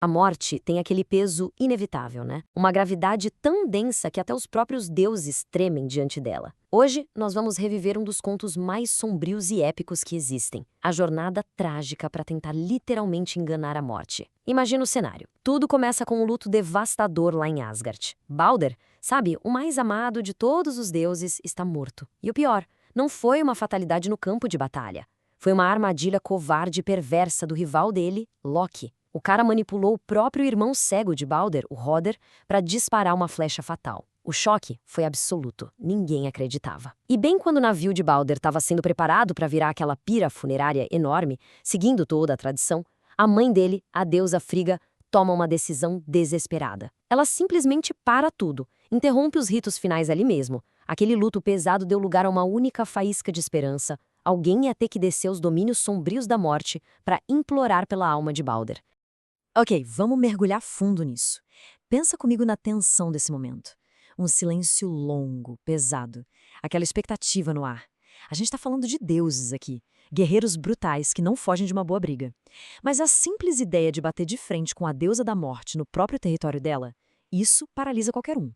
A morte tem aquele peso inevitável, né? Uma gravidade tão densa que até os próprios deuses tremem diante dela. Hoje, nós vamos reviver um dos contos mais sombrios e épicos que existem. A jornada trágica para tentar literalmente enganar a morte. Imagina o cenário. Tudo começa com um luto devastador lá em Asgard. Balder, sabe, o mais amado de todos os deuses, está morto. E o pior, não foi uma fatalidade no campo de batalha. Foi uma armadilha covarde e perversa do rival dele, Loki. O cara manipulou o próprio irmão cego de Balder, o Hoder, para disparar uma flecha fatal. O choque foi absoluto, ninguém acreditava. E bem quando o navio de Balder estava sendo preparado para virar aquela pira funerária enorme, seguindo toda a tradição, a mãe dele, a deusa Frigga, toma uma decisão desesperada. Ela simplesmente para tudo, interrompe os ritos finais ali mesmo. Aquele luto pesado deu lugar a uma única faísca de esperança. Alguém ia ter que descer os domínios sombrios da morte para implorar pela alma de Balder. Ok, vamos mergulhar fundo nisso. Pensa comigo na tensão desse momento. Um silêncio longo, pesado. Aquela expectativa no ar. A gente está falando de deuses aqui. Guerreiros brutais que não fogem de uma boa briga. Mas a simples ideia de bater de frente com a deusa da morte no próprio território dela, isso paralisa qualquer um.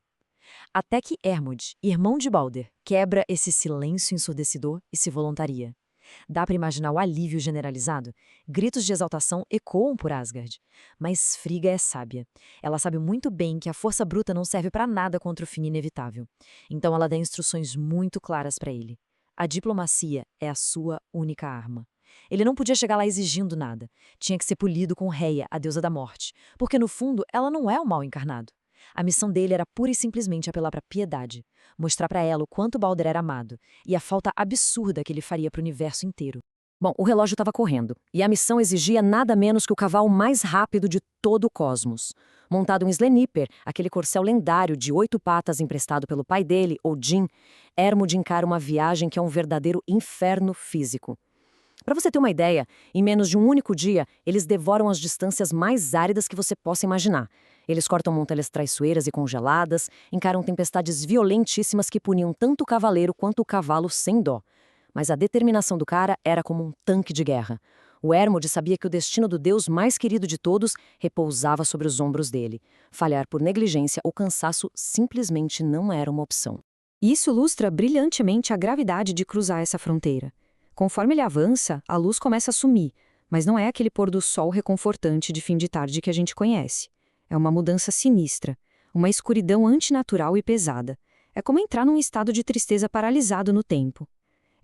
Até que Hermod, irmão de Balder, quebra esse silêncio ensurdecedor e se voluntaria. Dá para imaginar o alívio generalizado? Gritos de exaltação ecoam por Asgard. Mas Frigga é sábia. Ela sabe muito bem que a força bruta não serve para nada contra o fim inevitável. Então ela dá instruções muito claras para ele. A diplomacia é a sua única arma. Ele não podia chegar lá exigindo nada. Tinha que ser polido com Reia, a deusa da morte. Porque, no fundo, ela não é o mal encarnado. A missão dele era pura e simplesmente apelar para a piedade, mostrar para ela o quanto Balder era amado e a falta absurda que ele faria para o universo inteiro. Bom, o relógio estava correndo, e a missão exigia nada menos que o cavalo mais rápido de todo o cosmos. Montado em Sleipnir, aquele corcel lendário de 8 patas emprestado pelo pai dele, Odin, Hermod encara uma viagem que é um verdadeiro inferno físico. Para você ter uma ideia, em menos de um único dia, eles devoram as distâncias mais áridas que você possa imaginar. Eles cortam montanhas traiçoeiras e congeladas, encaram tempestades violentíssimas que puniam tanto o cavaleiro quanto o cavalo sem dó. Mas a determinação do cara era como um tanque de guerra. O Hermod sabia que o destino do deus mais querido de todos repousava sobre os ombros dele. Falhar por negligência ou cansaço simplesmente não era uma opção. Isso ilustra brilhantemente a gravidade de cruzar essa fronteira. Conforme ele avança, a luz começa a sumir, mas não é aquele pôr do sol reconfortante de fim de tarde que a gente conhece. É uma mudança sinistra, uma escuridão antinatural e pesada. É como entrar num estado de tristeza paralisado no tempo.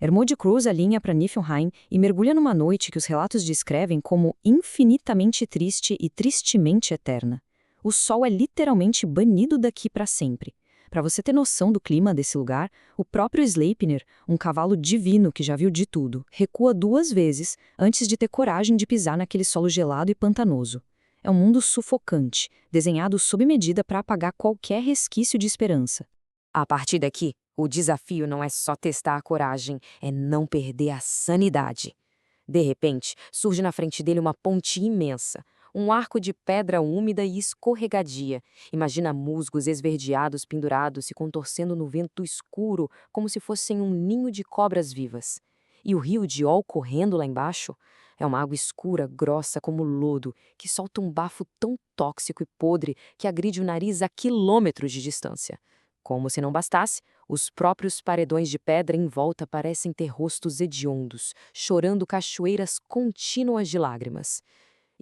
Hermod cruza a linha para Niflheim e mergulha numa noite que os relatos descrevem como infinitamente triste e tristemente eterna. O sol é literalmente banido daqui para sempre. Para você ter noção do clima desse lugar, o próprio Sleipnir, um cavalo divino que já viu de tudo, recua 2 vezes antes de ter coragem de pisar naquele solo gelado e pantanoso. É um mundo sufocante, desenhado sob medida para apagar qualquer resquício de esperança. A partir daqui, o desafio não é só testar a coragem, é não perder a sanidade. De repente, surge na frente dele uma ponte imensa, um arco de pedra úmida e escorregadia. Imagina musgos esverdeados pendurados se contorcendo no vento escuro, como se fossem um ninho de cobras vivas. E o rio de Ol correndo lá embaixo? É uma água escura, grossa como lodo, que solta um bafo tão tóxico e podre que agride o nariz a quilômetros de distância. Como se não bastasse, os próprios paredões de pedra em volta parecem ter rostos hediondos, chorando cachoeiras contínuas de lágrimas.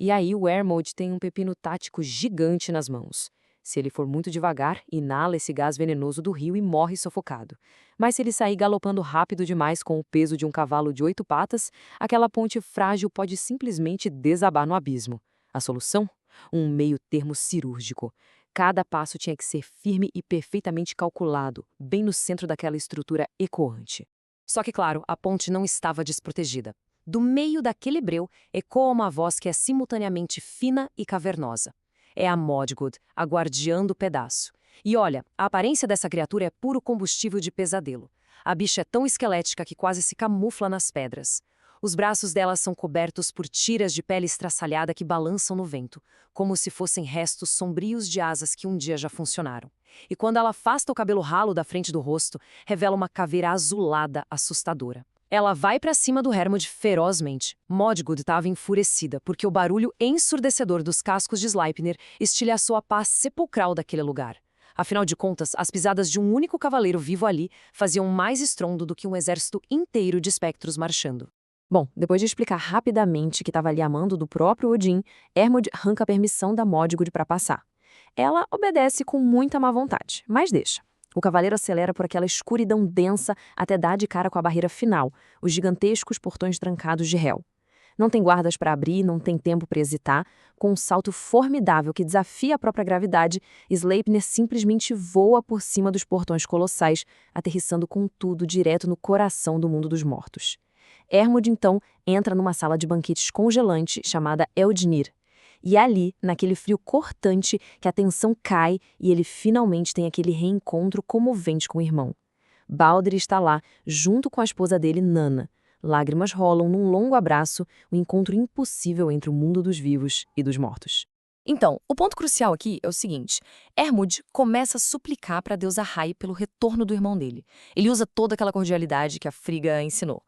E aí o Hermod tem um pepino tático gigante nas mãos. Se ele for muito devagar, inala esse gás venenoso do rio e morre sufocado. Mas se ele sair galopando rápido demais com o peso de um cavalo de 8 patas, aquela ponte frágil pode simplesmente desabar no abismo. A solução? Um meio-termo cirúrgico. Cada passo tinha que ser firme e perfeitamente calculado, bem no centro daquela estrutura ecoante. Só que, claro, a ponte não estava desprotegida. Do meio daquele breu, ecoa uma voz que é simultaneamente fina e cavernosa. É a Modgud, a guardiã do pedaço. E olha, a aparência dessa criatura é puro combustível de pesadelo. A bicha é tão esquelética que quase se camufla nas pedras. Os braços dela são cobertos por tiras de pele estraçalhada que balançam no vento, como se fossem restos sombrios de asas que um dia já funcionaram. E quando ela afasta o cabelo ralo da frente do rosto, revela uma caveira azulada assustadora. Ela vai pra cima do Hermod ferozmente. Modgud estava enfurecida, porque o barulho ensurdecedor dos cascos de Sleipnir estilhaçou a paz sepulcral daquele lugar. Afinal de contas, as pisadas de um único cavaleiro vivo ali faziam mais estrondo do que um exército inteiro de espectros marchando. Bom, depois de explicar rapidamente que estava ali a mando do próprio Odin, Hermod arranca a permissão da Modgud para passar. Ela obedece com muita má vontade, mas deixa. O cavaleiro acelera por aquela escuridão densa até dar de cara com a barreira final, os gigantescos portões trancados de Hel. Não tem guardas para abrir, não tem tempo para hesitar. Com um salto formidável que desafia a própria gravidade, Sleipnir simplesmente voa por cima dos portões colossais, aterrissando com tudo direto no coração do mundo dos mortos. Hermod, então, entra numa sala de banquetes congelante chamada Eldnir. E é ali, naquele frio cortante, que a tensão cai e ele finalmente tem aquele reencontro comovente com o irmão. Balder está lá, junto com a esposa dele, Nanna. Lágrimas rolam num longo abraço, o encontro impossível entre o mundo dos vivos e dos mortos. Então, o ponto crucial aqui é o seguinte: Hermod começa a suplicar para a deusa Rai pelo retorno do irmão dele. Ele usa toda aquela cordialidade que a Frigga ensinou.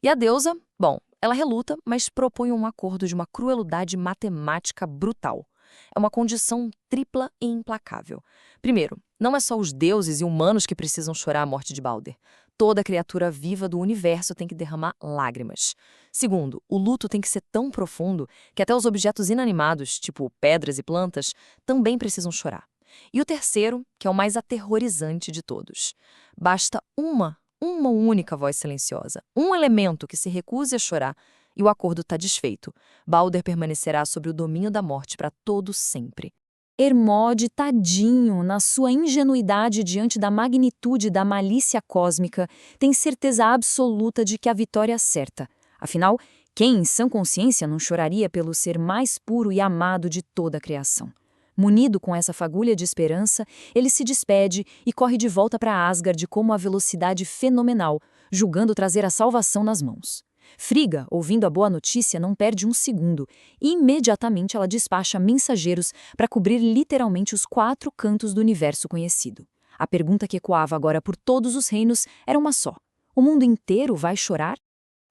E a deusa, bom, ela reluta, mas propõe um acordo de uma crueldade matemática brutal. É uma condição tripla e implacável. Primeiro, não é só os deuses e humanos que precisam chorar a morte de Balder. Toda criatura viva do universo tem que derramar lágrimas. Segundo, o luto tem que ser tão profundo que até os objetos inanimados, tipo pedras e plantas, também precisam chorar. E o terceiro, que é o mais aterrorizante de todos. Basta uma única voz silenciosa, um elemento que se recuse a chorar, e o acordo está desfeito. Balder permanecerá sob o domínio da morte para todo sempre. Hermod, tadinho, na sua ingenuidade diante da magnitude da malícia cósmica, tem certeza absoluta de que a vitória é certa. Afinal, quem em sã consciência não choraria pelo ser mais puro e amado de toda a criação? Munido com essa fagulha de esperança, ele se despede e corre de volta para Asgard com uma velocidade fenomenal, julgando trazer a salvação nas mãos. Frigga, ouvindo a boa notícia, não perde um segundo e imediatamente ela despacha mensageiros para cobrir literalmente os 4 cantos do universo conhecido. A pergunta que ecoava agora por todos os reinos era uma só: o mundo inteiro vai chorar?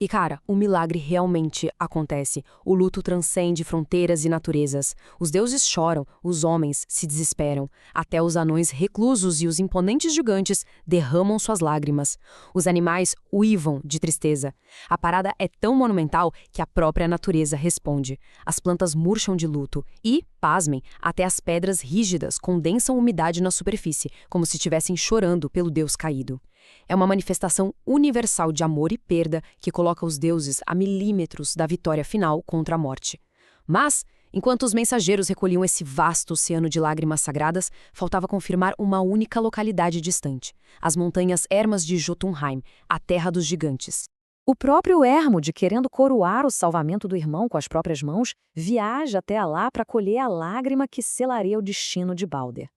E cara, o milagre realmente acontece. O luto transcende fronteiras e naturezas. Os deuses choram, os homens se desesperam. Até os anões reclusos e os imponentes gigantes derramam suas lágrimas. Os animais uivam de tristeza. A parada é tão monumental que a própria natureza responde. As plantas murcham de luto e, pasmem, até as pedras rígidas condensam umidade na superfície, como se estivessem chorando pelo deus caído. É uma manifestação universal de amor e perda que coloca os deuses a milímetros da vitória final contra a morte. Mas, enquanto os mensageiros recolhiam esse vasto oceano de lágrimas sagradas, faltava confirmar uma única localidade distante: as montanhas ermas de Jotunheim, a terra dos gigantes. O próprio Hermod, querendo coroar o salvamento do irmão com as próprias mãos, viaja até lá para colher a lágrima que selaria o destino de Balder.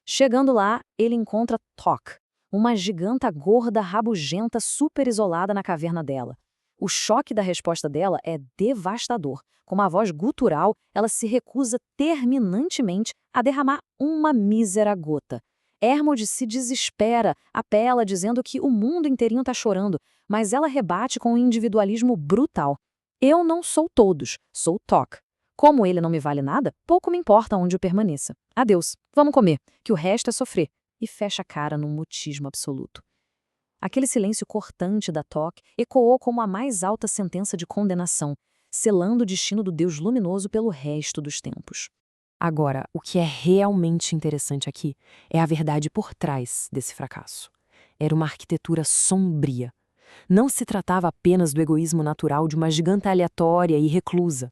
Chegando lá, ele encontra Thok, uma giganta gorda rabugenta super isolada na caverna dela. O choque da resposta dela é devastador. Com uma voz gutural, ela se recusa terminantemente a derramar uma mísera gota. Hermod se desespera, apela dizendo que o mundo inteirinho está chorando, mas ela rebate com um individualismo brutal. Eu não sou todos, sou Thok. Como ele não me vale nada, pouco me importa onde eu permaneça. Adeus, vamos comer, que o resto é sofrer. E fecha a cara num mutismo absoluto. Aquele silêncio cortante da Thok ecoou como a mais alta sentença de condenação, selando o destino do Deus luminoso pelo resto dos tempos. Agora, o que é realmente interessante aqui é a verdade por trás desse fracasso. Era uma arquitetura sombria. Não se tratava apenas do egoísmo natural de uma giganta aleatória e reclusa.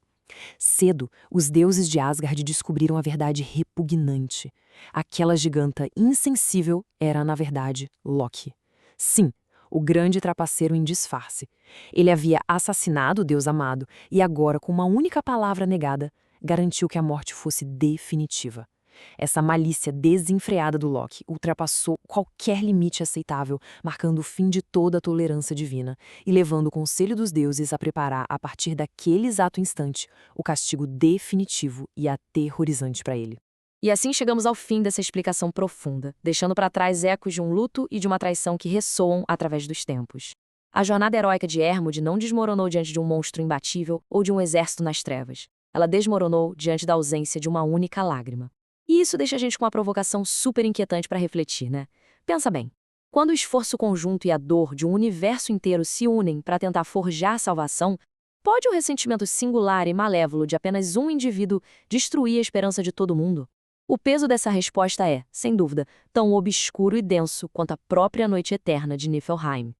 Cedo, os deuses de Asgard descobriram a verdade repugnante. Aquela giganta insensível era, na verdade, Loki. Sim, o grande trapaceiro em disfarce. Ele havia assassinado o deus amado e agora, com uma única palavra negada, garantiu que a morte fosse definitiva. Essa malícia desenfreada do Loki ultrapassou qualquer limite aceitável, marcando o fim de toda a tolerância divina e levando o conselho dos deuses a preparar, a partir daquele exato instante, o castigo definitivo e aterrorizante para ele. E assim chegamos ao fim dessa explicação profunda, deixando para trás ecos de um luto e de uma traição que ressoam através dos tempos. A jornada heróica de Hermod não desmoronou diante de um monstro imbatível ou de um exército nas trevas. Ela desmoronou diante da ausência de uma única lágrima. E isso deixa a gente com uma provocação super inquietante para refletir, né? Pensa bem. Quando o esforço conjunto e a dor de um universo inteiro se unem para tentar forjar a salvação, pode o ressentimento singular e malévolo de apenas um indivíduo destruir a esperança de todo mundo? O peso dessa resposta é, sem dúvida, tão obscuro e denso quanto a própria noite eterna de Niflheim.